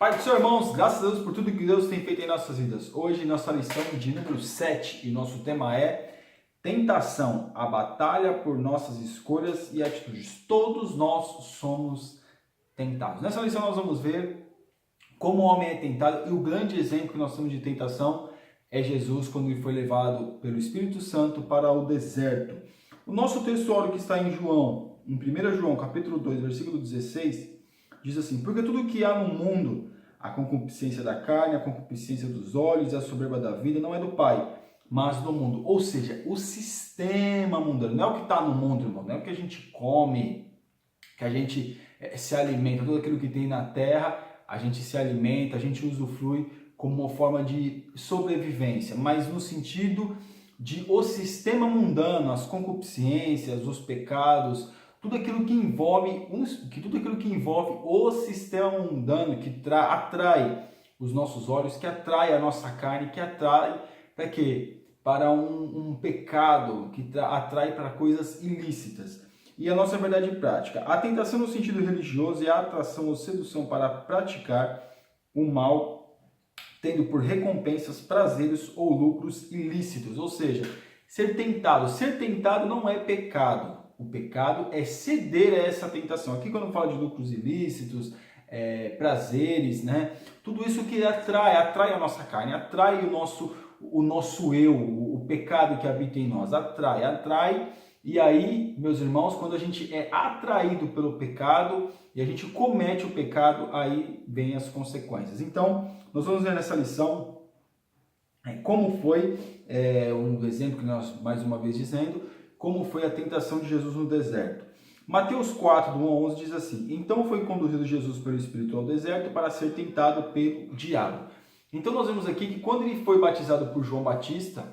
Pai do Senhor, irmãos, graças a Deus por tudo que Deus tem feito em nossas vidas. Hoje, nossa lição de número 7 e nosso tema é Tentação, a batalha por nossas escolhas e atitudes. Todos nós somos tentados. Nessa lição nós vamos ver como o homem é tentado e o grande exemplo que nós temos de tentação é Jesus quando ele foi levado pelo Espírito Santo para o deserto. O nosso texto que está em João, em 1 João, capítulo 2, versículo 16, diz assim: porque tudo que há no mundo, a concupiscência da carne, a concupiscência dos olhos e a soberba da vida, não é do Pai, mas do mundo. Ou seja, o sistema mundano. Não é o que está no mundo, irmão. Não é o que a gente come, que a gente se alimenta. Tudo aquilo que tem na terra, a gente se alimenta, a gente usufrui como uma forma de sobrevivência. Mas no sentido de o sistema mundano, as concupiscências, os pecados, tudo aquilo que envolve o sistema mundano, que atrai os nossos olhos, que atrai a nossa carne, que atrai para quê? Para um pecado, que atrai para coisas ilícitas. E a nossa verdade prática. A tentação no sentido religioso é a atração ou sedução para praticar o mal, tendo por recompensas prazeres ou lucros ilícitos. Ou seja, ser tentado não é pecado. O pecado é ceder a essa tentação. Aqui quando eu falo de lucros ilícitos, prazeres, né? Tudo isso que atrai a nossa carne, atrai o nosso eu, o pecado que habita em nós, atrai. E aí, meus irmãos, quando a gente é atraído pelo pecado e a gente comete o pecado, aí vem as consequências. Então, nós vamos ver nessa lição como foi, um exemplo que nós, mais uma vez dizendo, como foi a tentação de Jesus no deserto. Mateus 4, do 1 a 11, diz assim: então foi conduzido Jesus pelo Espírito ao deserto para ser tentado pelo diabo. Então nós vemos aqui que quando ele foi batizado por João Batista,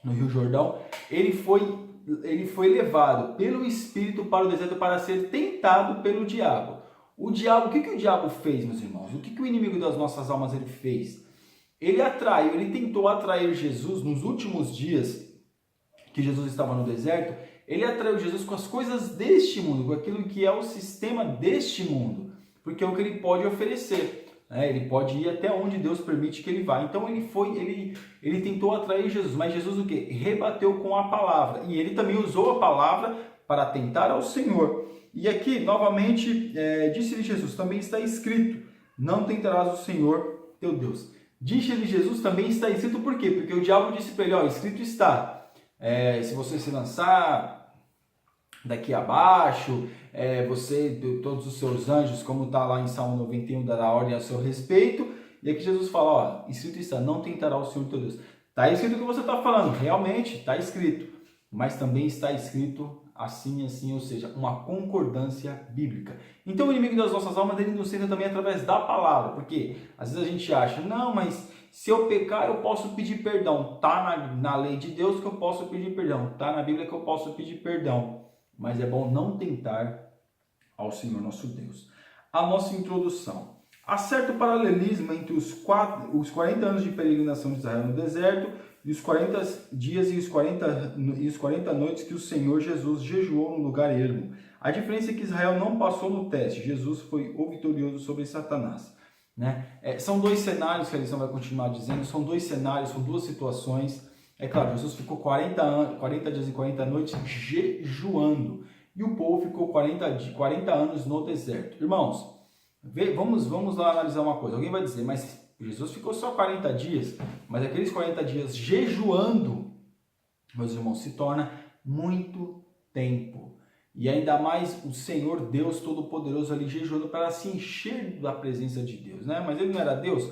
no Rio Jordão, ele foi levado pelo Espírito para o deserto para ser tentado pelo diabo. O diabo, o que o diabo fez, meus irmãos? O que o inimigo das nossas almas ele fez? Ele tentou atrair Jesus nos últimos dias que Jesus estava no deserto. Ele atraiu Jesus com as coisas deste mundo, com aquilo que é o sistema deste mundo, porque é o que ele pode oferecer, né? Ele pode ir até onde Deus permite que ele vá. Então ele tentou atrair Jesus, mas Jesus o quê? Rebateu com a palavra, e ele também usou a palavra para tentar ao Senhor. E aqui, novamente, disse-lhe Jesus, também está escrito, não tentarás o Senhor teu Deus. Disse-lhe Jesus, também está escrito, por quê? Porque o diabo disse para ele, escrito está, se você se lançar daqui abaixo, todos os seus anjos, como está lá em Salmo 91, dará ordem a seu respeito. E aqui Jesus fala, escrito está, não tentará o Senhor teu Deus. Está escrito o que você está falando, realmente está escrito, mas também está escrito assim, ou seja, uma concordância bíblica. Então o inimigo das nossas almas, ele nos tenta também através da palavra, porque às vezes a gente acha, não, mas se eu pecar eu posso pedir perdão, está na lei de Deus que eu posso pedir perdão, está na Bíblia que eu posso pedir perdão, mas é bom não tentar ao Senhor nosso Deus. A nossa introdução. Há certo paralelismo entre os 40 anos de peregrinação de Israel no deserto e os 40 dias e os 40 noites que o Senhor Jesus jejuou no lugar ermo. A diferença é que Israel não passou no teste, Jesus foi o vitorioso sobre Satanás. Né? São dois cenários que a lição vai continuar dizendo, são dois cenários, são duas situações. É claro, Jesus ficou 40 dias e 40 noites jejuando, e o povo ficou 40 anos no deserto. Irmãos, vamos lá analisar uma coisa. Alguém vai dizer, mas Jesus ficou só 40 dias, mas aqueles 40 dias jejuando, meus irmãos, se torna muito tempo. E ainda mais o Senhor Deus Todo-Poderoso ali jejuando para se encher da presença de Deus, né? Mas ele não era Deus?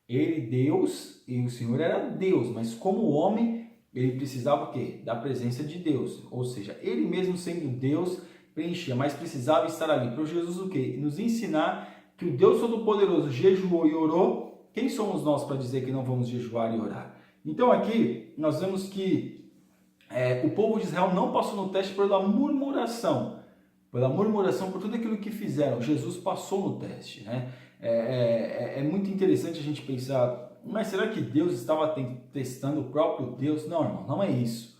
Ele Deus, e o Senhor era Deus, mas como homem, ele precisava o quê? Da presença de Deus. Ou seja, ele mesmo sendo Deus, preenchia, mas precisava estar ali. Para Jesus o quê? Nos ensinar que o Deus Todo-Poderoso jejuou e orou. Quem somos nós para dizer que não vamos jejuar e orar? Então aqui nós vemos que o povo de Israel não passou no teste pela murmuração, por tudo aquilo que fizeram. Jesus passou no teste, né? É muito interessante a gente pensar, mas será que Deus estava testando o próprio Deus? Não, irmão, não é isso.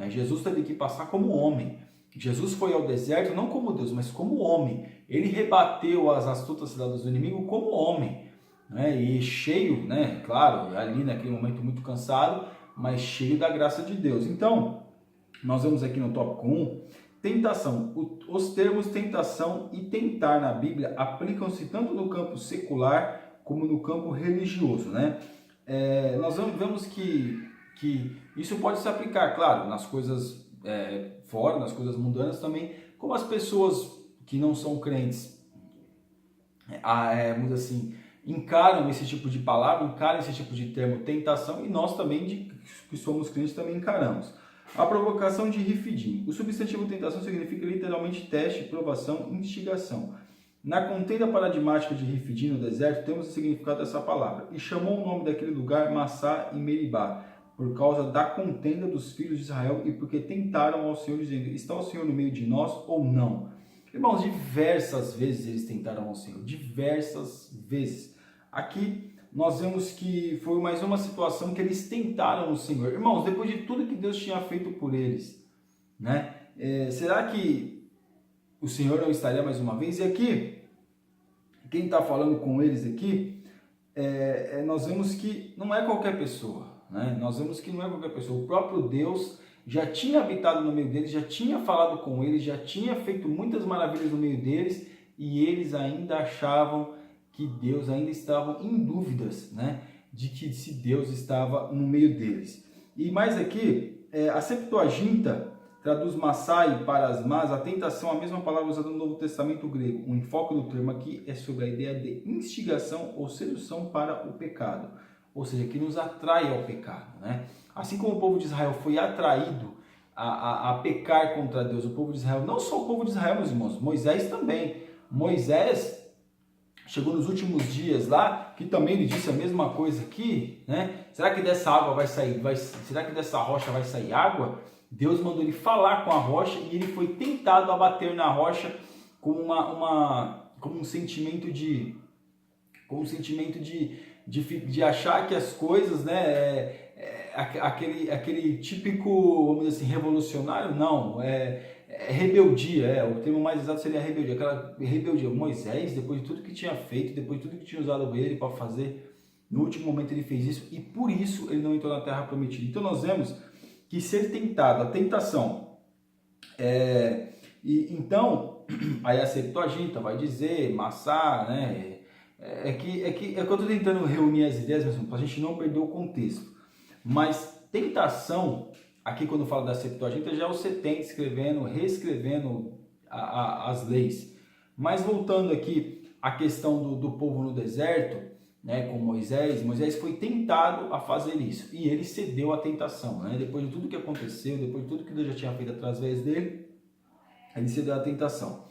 Jesus teve que passar como homem. Jesus foi ao deserto não como Deus, mas como homem. Ele rebateu as astutas ciladas do inimigo como homem. né? E cheio, né? Claro, ali naquele momento muito cansado, mas cheio da graça de Deus. Então, nós vemos aqui no tópico 1, tentação. Os termos tentação e tentar na Bíblia aplicam-se tanto no campo secular como no campo religioso, né? Nós vemos que isso pode se aplicar, claro, nas coisas fora, nas coisas mundanas também, como as pessoas que não são crentes, vamos dizer assim, encaram esse tipo de palavra, encaram esse tipo de termo tentação, e nós também, que somos crentes, também encaramos. A provocação de Rifidim. O substantivo tentação significa literalmente teste, provação, instigação. Na contenda paradigmática de Rifidim no deserto, temos o significado dessa palavra. E chamou o nome daquele lugar Massá e Meribá, por causa da contenda dos filhos de Israel e porque tentaram ao Senhor, dizendo: está o Senhor no meio de nós ou não? Irmãos, diversas vezes eles tentaram ao Senhor, diversas vezes. Aqui nós vemos que foi mais uma situação que eles tentaram o Senhor. Irmãos, depois de tudo que Deus tinha feito por eles, né? Será que o Senhor não estaria mais uma vez? E aqui, quem está falando com eles aqui, nós vemos que não é qualquer pessoa, né? Nós vemos que não é qualquer pessoa. O próprio Deus já tinha habitado no meio deles, já tinha falado com eles, já tinha feito muitas maravilhas no meio deles, e eles ainda achavam que Deus, ainda estavam em dúvidas, né, de que se Deus estava no meio deles. E mais aqui, a Septuaginta traduz Massai para as más, a tentação, a mesma palavra usada no Novo Testamento grego. O enfoque do termo aqui é sobre a ideia de instigação ou sedução para o pecado, ou seja, que nos atrai ao pecado, né? Assim como o povo de Israel foi atraído a pecar contra Deus, o povo de Israel, não só o povo de Israel, meus irmãos, Moisés também. Moisés chegou nos últimos dias lá, que também ele disse a mesma coisa aqui, né? Será que dessa água vai sair, será que dessa rocha vai sair água? Deus mandou ele falar com a rocha e ele foi tentado a bater na rocha com um sentimento de achar que as coisas, né, aquele típico, vamos dizer assim, revolucionário, não, rebeldia, o termo mais exato seria rebeldia, aquela rebeldia. Moisés, depois de tudo que tinha feito, depois de tudo que tinha usado ele para fazer, no último momento ele fez isso, e por isso ele não entrou na terra prometida. Então nós vemos que ser tentado, a tentação, então, aí a Septuaginta vai dizer, Massá, né, é que eu estou tentando reunir as ideias, para a gente não perder o contexto, mas tentação, aqui quando fala da Septuaginta, já é o 70 escrevendo, reescrevendo as leis. Mas voltando aqui à questão do povo no deserto, né, com Moisés foi tentado a fazer isso, e ele cedeu à tentação, né? Depois de tudo que aconteceu, depois de tudo que Deus já tinha feito através dele, ele cedeu à tentação.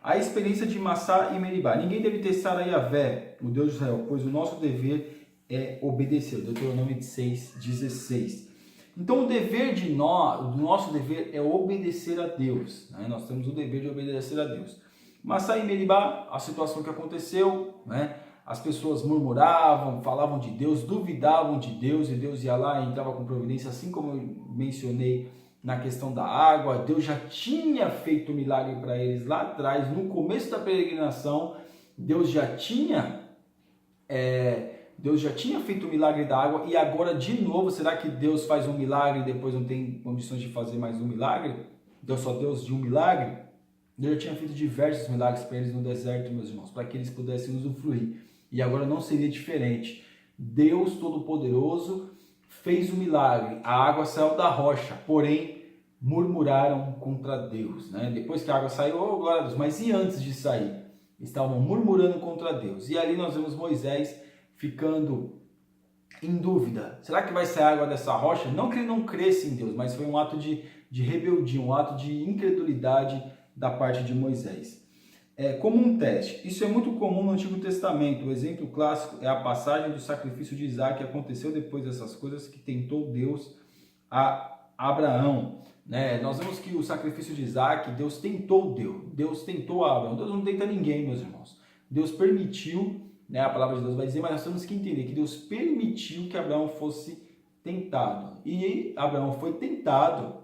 A experiência de Massá e Meribá. Ninguém deve testar a Yahvé, o Deus de Israel, pois o nosso dever é obedecer. Deuteronômio 6,16. Então o nosso dever é obedecer a Deus, né? Nós temos o dever de obedecer a Deus. Massá e Meribá, a situação que aconteceu, né? As pessoas murmuravam, falavam de Deus, duvidavam de Deus, e Deus ia lá e entrava com providência, assim como eu mencionei na questão da água. Deus já tinha feito milagre para eles lá atrás, no começo da peregrinação. Deus já tinha feito o milagre da água, e agora de novo, será que Deus faz um milagre e depois não tem condições de fazer mais um milagre? Deus só Deus de um milagre? Deus já tinha feito diversos milagres para eles no deserto, meus irmãos, para que eles pudessem usufruir. E agora não seria diferente. Deus Todo-Poderoso fez o milagre, a água saiu da rocha, porém murmuraram contra Deus, né? Depois que a água saiu, oh, glória a Deus, mas e antes de sair? Estavam murmurando contra Deus. E ali nós vemos Moisés ficando em dúvida. Será que vai sair água dessa rocha? Não que ele não cresça em Deus, mas foi um ato de rebeldia, um ato de incredulidade da parte de Moisés. Como um teste. Isso é muito comum no Antigo Testamento. O exemplo clássico é a passagem do sacrifício de Isaac, que aconteceu depois dessas coisas, que tentou Deus a Abraão, né? Nós vemos que o sacrifício de Isaac, Deus tentou a Abraão. Deus não tenta ninguém, meus irmãos. Deus permitiu, né? A palavra de Deus vai dizer, mas nós temos que entender que Deus permitiu que Abraão fosse tentado. E Abraão foi tentado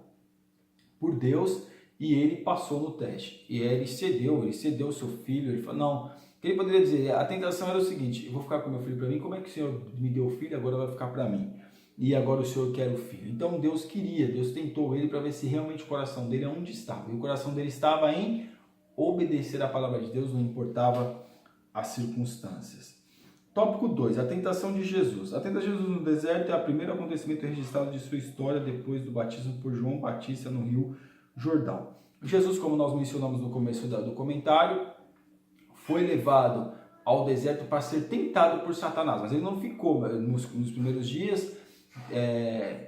por Deus, e ele passou no teste, e ele cedeu seu filho. Ele falou, não, Que ele poderia dizer, a tentação era o seguinte: eu vou ficar com meu filho para mim, como é que o Senhor me deu o filho, agora vai ficar para mim? E agora o Senhor quer o filho. Então Deus tentou ele para ver se realmente o coração dele onde estava. E o coração dele estava em obedecer a palavra de Deus, não importava as circunstâncias. Tópico 2, a tentação de Jesus. A tentação de Jesus no deserto é o primeiro acontecimento registrado de sua história depois do batismo por João Batista no Rio Jordão. Jesus, como nós mencionamos no começo do comentário, foi levado ao deserto para ser tentado por Satanás, mas ele não ficou nos primeiros dias,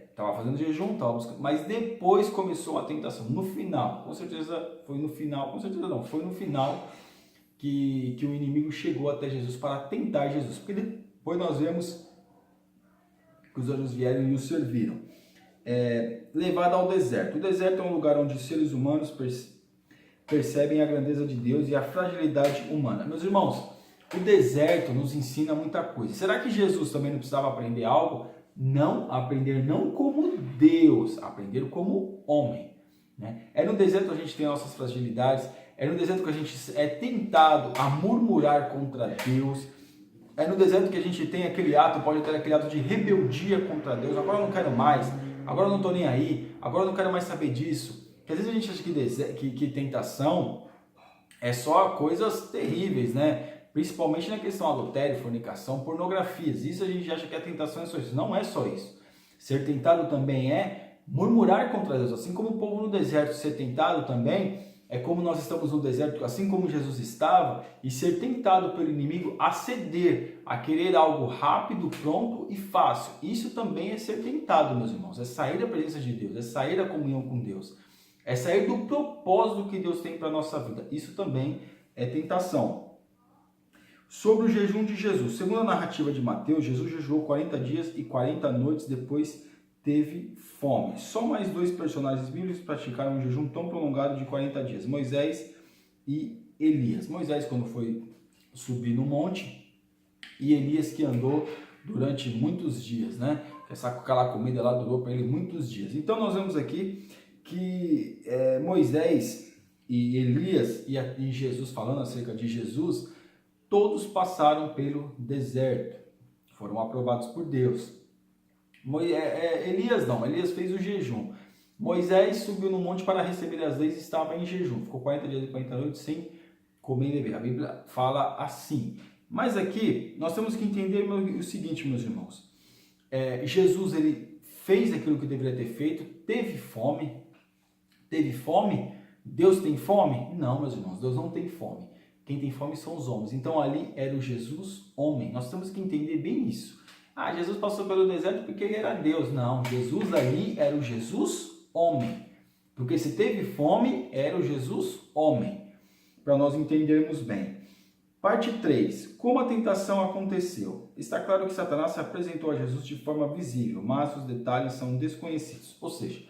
estava fazendo jejum, mas depois começou a tentação. No final, com certeza foi no final, com certeza não, foi no final que o inimigo chegou até Jesus para tentar Jesus, porque depois nós vemos que os anjos vieram e o serviram. Levado ao deserto. O deserto é um lugar onde os seres humanos percebem a grandeza de Deus e a fragilidade humana. Meus irmãos, o deserto nos ensina muita coisa. Será que Jesus também não precisava aprender algo? Não, aprender não como Deus, aprender como homem. Né? É no deserto que a gente tem nossas fragilidades, é no deserto que a gente é tentado a murmurar contra Deus, é no deserto que a gente tem pode ter aquele ato de rebeldia contra Deus. Agora eu não quero mais, agora eu não estou nem aí, agora eu não quero mais saber disso. Porque às vezes a gente acha que tentação é só coisas terríveis, né? Principalmente na questão adultério, fornicação, pornografias. Isso a gente acha que a tentação é só isso. Não é só isso. Ser tentado também é murmurar contra Deus. Assim como o povo no deserto ser tentado também, é como nós estamos no deserto, assim como Jesus estava, e ser tentado pelo inimigo a ceder, a querer algo rápido, pronto e fácil. Isso também é ser tentado, meus irmãos. É sair da presença de Deus, é sair da comunhão com Deus, é sair do propósito que Deus tem para a nossa vida. Isso também é tentação. Sobre o jejum de Jesus. Segundo a narrativa de Mateus, Jesus jejuou 40 dias e 40 noites, depois teve fome. Só mais dois personagens bíblicos praticaram um jejum tão prolongado de 40 dias, Moisés e Elias. Moisés quando foi subir no monte e Elias que andou durante muitos dias, né? Aquela comida lá durou para ele muitos dias. Então nós vemos aqui que Moisés e Elias e Jesus, falando acerca de Jesus, todos passaram pelo deserto, foram aprovados por Deus. Elias fez o jejum. Moisés subiu no monte para receber as leis e estava em jejum. Ficou 40 dias e 40 noites sem comer e beber. A Bíblia fala assim. Mas aqui nós temos que entender o seguinte, meus irmãos. Jesus ele fez aquilo que deveria ter feito, teve fome. Teve fome? Deus tem fome? Não, meus irmãos, Deus não tem fome. Quem tem fome são os homens. Então ali era o Jesus homem. Nós temos que entender bem isso. Jesus passou pelo deserto porque ele era Deus. Não, Jesus ali era o Jesus homem. Porque se teve fome, era o Jesus homem. Para nós entendermos bem. Parte 3. Como a tentação aconteceu? Está claro que Satanás se apresentou a Jesus de forma visível, mas os detalhes são desconhecidos. Ou seja,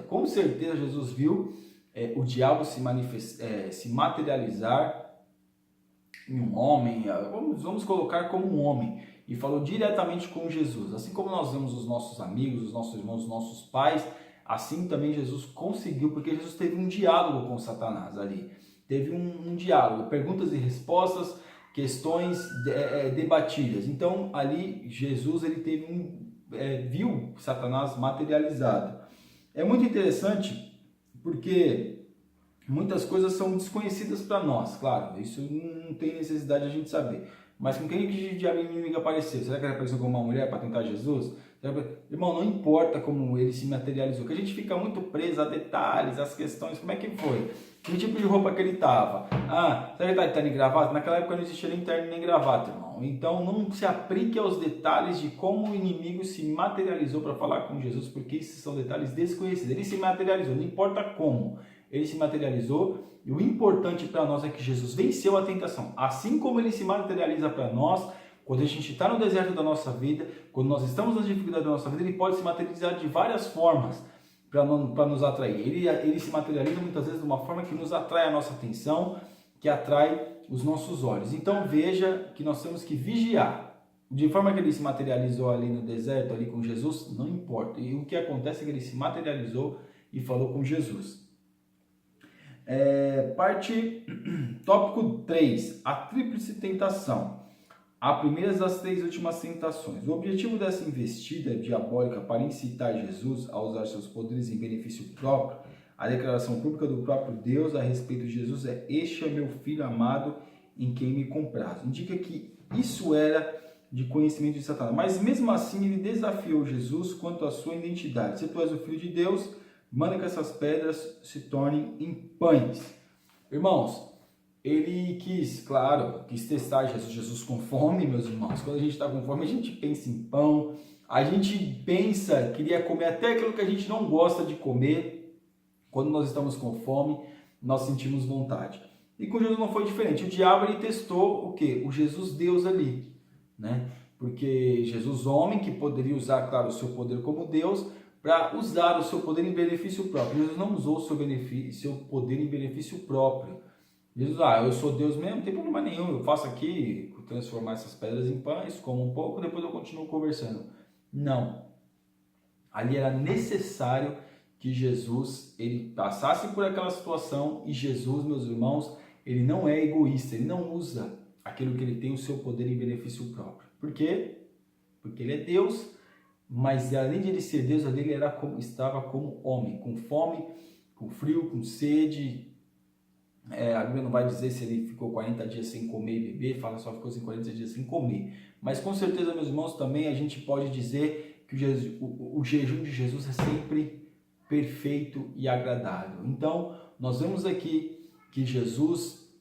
com certeza Jesus viu o diabo se materializar em um homem, vamos colocar como um homem, e falou diretamente com Jesus. Assim como nós vemos os nossos amigos, os nossos irmãos, os nossos pais, assim também Jesus conseguiu, porque Jesus teve um diálogo com Satanás ali. Teve um diálogo, perguntas e respostas, questões debatidas. Então ali Jesus ele teve viu Satanás materializado. É muito interessante porque muitas coisas são desconhecidas para nós, claro, isso não tem necessidade de a gente saber. Mas com quem que o diabo inimigo apareceu? Será que ele apareceu como uma mulher para tentar Jesus? Irmão, não importa como ele se materializou, que a gente fica muito preso a detalhes, às questões, como é que foi? Que tipo de roupa que ele estava? Será que ele está de terno e gravata? Naquela época não existia nem terno nem gravata, irmão. Então não se aplique aos detalhes de como o inimigo se materializou para falar com Jesus, porque esses são detalhes desconhecidos. Ele se materializou, não importa como. Ele se materializou e o importante para nós é que Jesus venceu a tentação. Assim como ele se materializa para nós, quando a gente está no deserto da nossa vida, quando nós estamos nas dificuldades da nossa vida, ele pode se materializar de várias formas para nos atrair. Ele se materializa muitas vezes de uma forma que nos atrai a nossa atenção, que atrai os nossos olhos. Então veja que nós temos que vigiar. De forma que ele se materializou ali no deserto, ali com Jesus, não importa. E o que acontece é que ele se materializou e falou com Jesus. Tópico 3, a tríplice tentação. A primeira das 3 últimas tentações. O objetivo dessa investida diabólica para incitar Jesus a usar seus poderes em benefício próprio, a declaração pública do próprio Deus a respeito de Jesus é: este é meu filho amado em quem me comprazo. Indica que isso era de conhecimento de Satanás. Mas mesmo assim ele desafiou Jesus quanto à sua identidade. Se tu és o filho de Deus, manda que essas pedras se tornem em pães. Irmãos, ele quis testar Jesus com fome, meus irmãos. Quando a gente está com fome, a gente pensa em pão, a gente queria comer até aquilo que a gente não gosta de comer. Quando nós estamos com fome, nós sentimos vontade. E com Jesus não foi diferente. O diabo, ele testou o quê? O Jesus Deus ali, né? Porque Jesus, homem, que poderia usar, claro, o seu poder como Deus, para usar o seu poder em benefício próprio. Jesus não usou o seu poder em benefício próprio. Jesus, eu sou Deus mesmo, não tem problema nenhum, eu faço aqui, transformar essas pedras em pães, como um pouco, depois eu continuo conversando. Não. Ali era necessário que Jesus, ele passasse por aquela situação, e Jesus, meus irmãos, ele não é egoísta, ele não usa aquilo que ele tem, o seu poder em benefício próprio. Por quê? Porque ele é Deus, mas além de ele ser Deus, ali ele estava como homem, com fome, com frio, com sede. A Bíblia não vai dizer se ele ficou 40 dias sem comer e beber, fala só ficou 40 dias sem comer. Mas com certeza, meus irmãos, também a gente pode dizer que o jejum de Jesus é sempre perfeito e agradável. Então, nós vemos aqui que Jesus,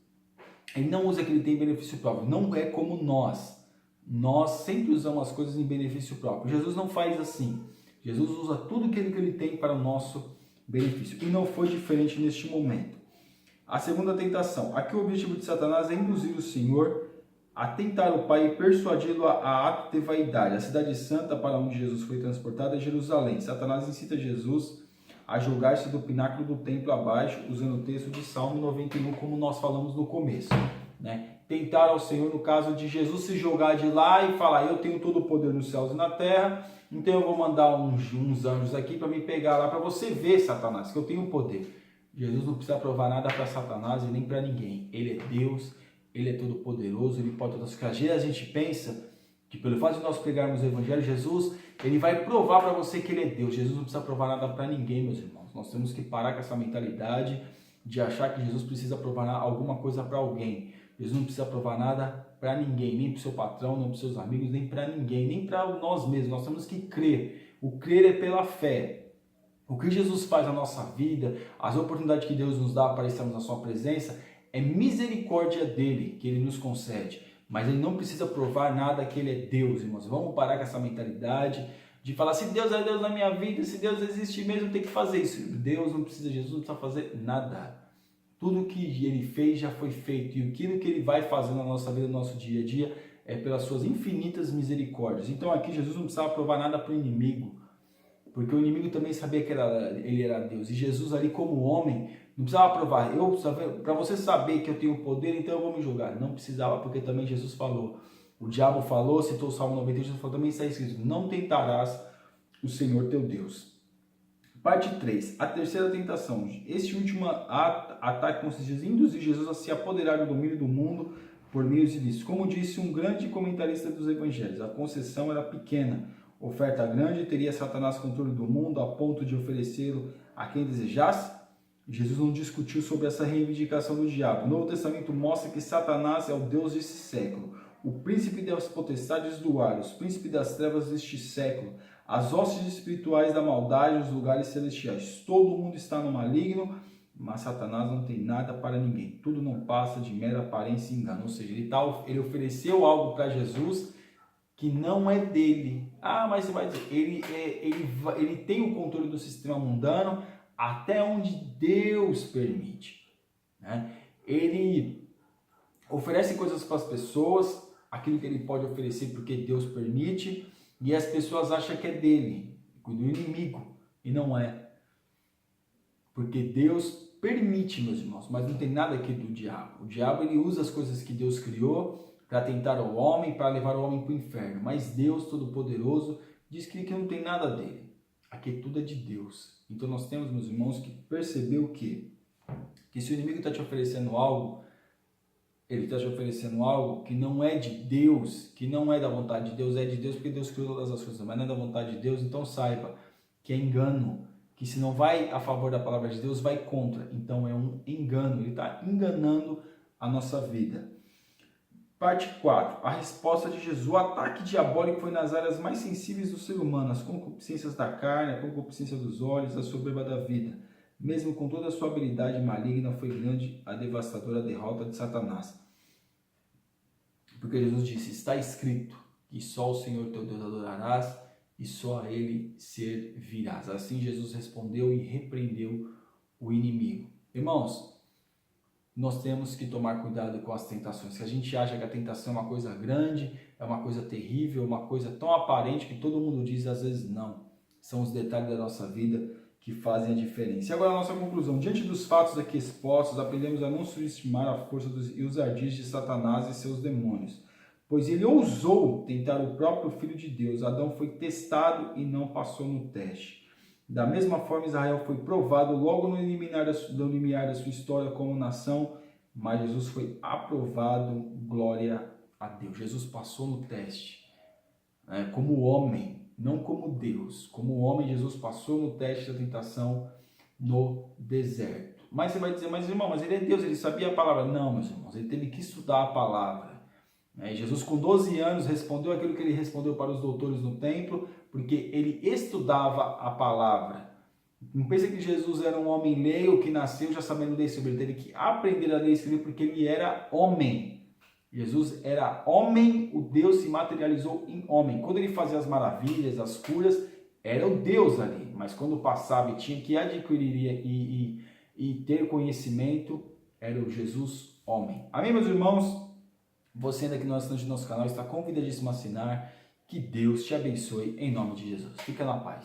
ele não usa que ele tem benefício próprio, não é como nós. Nós sempre usamos as coisas em benefício próprio. Jesus não faz assim. Jesus usa tudo aquilo que ele tem para o nosso benefício. E não foi diferente neste momento. A segunda tentação. Aqui o objetivo de Satanás é induzir o Senhor a tentar o Pai e persuadi-lo a ato de vaidade. A cidade santa para onde Jesus foi transportado é Jerusalém. Satanás incita Jesus a jogar-se do pináculo do templo abaixo, usando o texto de Salmo 91, como nós falamos no começo, né? Tentar ao Senhor, no caso de Jesus se jogar de lá e falar: eu tenho todo o poder nos céus e na terra, então eu vou mandar uns anjos aqui para me pegar lá, para você ver, Satanás, que eu tenho poder. Jesus não precisa provar nada para Satanás e nem para ninguém. Ele é Deus, ele é todo poderoso, ele pode todas as coisas. Às vezes a gente pensa que pelo fato de nós pregarmos o Evangelho, Jesus, ele vai provar para você que ele é Deus. Jesus não precisa provar nada para ninguém, meus irmãos. Nós temos que parar com essa mentalidade de achar que Jesus precisa provar alguma coisa para alguém. Jesus não precisa provar nada para ninguém, nem para o seu patrão, nem para os seus amigos, nem para ninguém, nem para nós mesmos. Nós temos que crer. O crer é pela fé. O que Jesus faz na nossa vida, as oportunidades que Deus nos dá para estarmos na sua presença, é misericórdia dele que ele nos concede. Mas ele não precisa provar nada que ele é Deus, irmãos. Vamos parar com essa mentalidade de falar: se Deus é Deus na minha vida, se Deus existe mesmo, tem que fazer isso. Deus não precisa, Jesus não precisa fazer nada. Tudo que ele fez já foi feito, e aquilo que ele vai fazer na nossa vida, no nosso dia a dia, é pelas suas infinitas misericórdias. Então aqui Jesus não precisava provar nada para o inimigo, porque o inimigo também sabia que ele era Deus, e Jesus ali como homem não precisava provar: para você saber que eu tenho poder, então eu vou me julgar. Não precisava, porque também Jesus falou, o diabo falou, citou o Salmo 91, Jesus falou, também está escrito: não tentarás o Senhor teu Deus. Parte 3, a terceira tentação. Este último ataque consiste em induzir Jesus a se apoderar do domínio do mundo por meios ilícitos. Como disse um grande comentarista dos evangelhos, a concessão era pequena, oferta grande, teria Satanás controle do mundo a ponto de oferecê-lo a quem desejasse? Jesus não discutiu sobre essa reivindicação do diabo. O Novo Testamento mostra que Satanás é o Deus desse século, o príncipe das potestades do ar, os príncipes das trevas deste século, as hostes espirituais da maldade, os lugares celestiais. Todo mundo está no maligno, mas Satanás não tem nada para ninguém. Tudo não passa de mera aparência e engano. Ou seja, ele ofereceu algo para Jesus que não é dele. Mas você vai dizer, ele tem o controle do sistema mundano até onde Deus permite, né? Ele oferece coisas para as pessoas, aquilo que ele pode oferecer porque Deus permite, e as pessoas acham que é dele, do inimigo, e não é. Porque Deus permite, meus irmãos, mas não tem nada aqui do diabo. O diabo, ele usa as coisas que Deus criou para tentar o homem, para levar o homem para o inferno. Mas Deus Todo-Poderoso diz que não tem nada dele. Aqui tudo é de Deus. Então nós temos, meus irmãos, que perceber o quê? que se o inimigo está te oferecendo algo, ele está te oferecendo algo que não é de Deus, que não é da vontade de Deus, é de Deus porque Deus criou todas as coisas, mas não é da vontade de Deus, então saiba que é engano, que se não vai a favor da palavra de Deus, vai contra. Então é um engano, ele está enganando a nossa vida. Parte 4. A resposta de Jesus. O ataque diabólico foi nas áreas mais sensíveis do ser humano, as concupiscências da carne, a concupiscência dos olhos, a soberba da vida. Mesmo com toda a sua habilidade maligna, foi grande a devastadora derrota de Satanás. Porque Jesus disse, está escrito que só o Senhor teu Deus adorarás e só a Ele servirás. Assim Jesus respondeu e repreendeu o inimigo. Irmãos, nós temos que tomar cuidado com as tentações. Se a gente acha que a tentação é uma coisa grande, é uma coisa terrível, uma coisa tão aparente que todo mundo diz, às vezes não. São os detalhes da nossa vida que fazem a diferença. E agora a nossa conclusão. Diante dos fatos aqui expostos, aprendemos a não subestimar a força e os ardis de Satanás e seus demônios. Pois ele ousou tentar o próprio Filho de Deus. Adão foi testado e não passou no teste. Da mesma forma, Israel foi provado logo no limiar da sua história como nação, mas Jesus foi aprovado, glória a Deus. Jesus passou no teste, né, como homem, não como Deus. Como homem, Jesus passou no teste da tentação no deserto. Mas você vai dizer, mas irmão, mas ele é Deus, ele sabia a palavra. Não, meus irmãos, ele teve que estudar a palavra. Jesus com 12 anos respondeu aquilo que ele respondeu para os doutores no templo, porque ele estudava a palavra. Não pense que Jesus era um homem leigo que nasceu já sabendo ler sobre ele, teve que aprender a ler e escrever porque ele era homem. Jesus era homem, o Deus se materializou em homem. Quando ele fazia as maravilhas, as curas, era o Deus ali, mas quando passava e tinha que adquirir e ter conhecimento, era o Jesus homem. Amém, meus irmãos? Você ainda que não é assinante do nosso canal está convidadíssimo a assinar. Que Deus te abençoe em nome de Jesus. Fica na paz.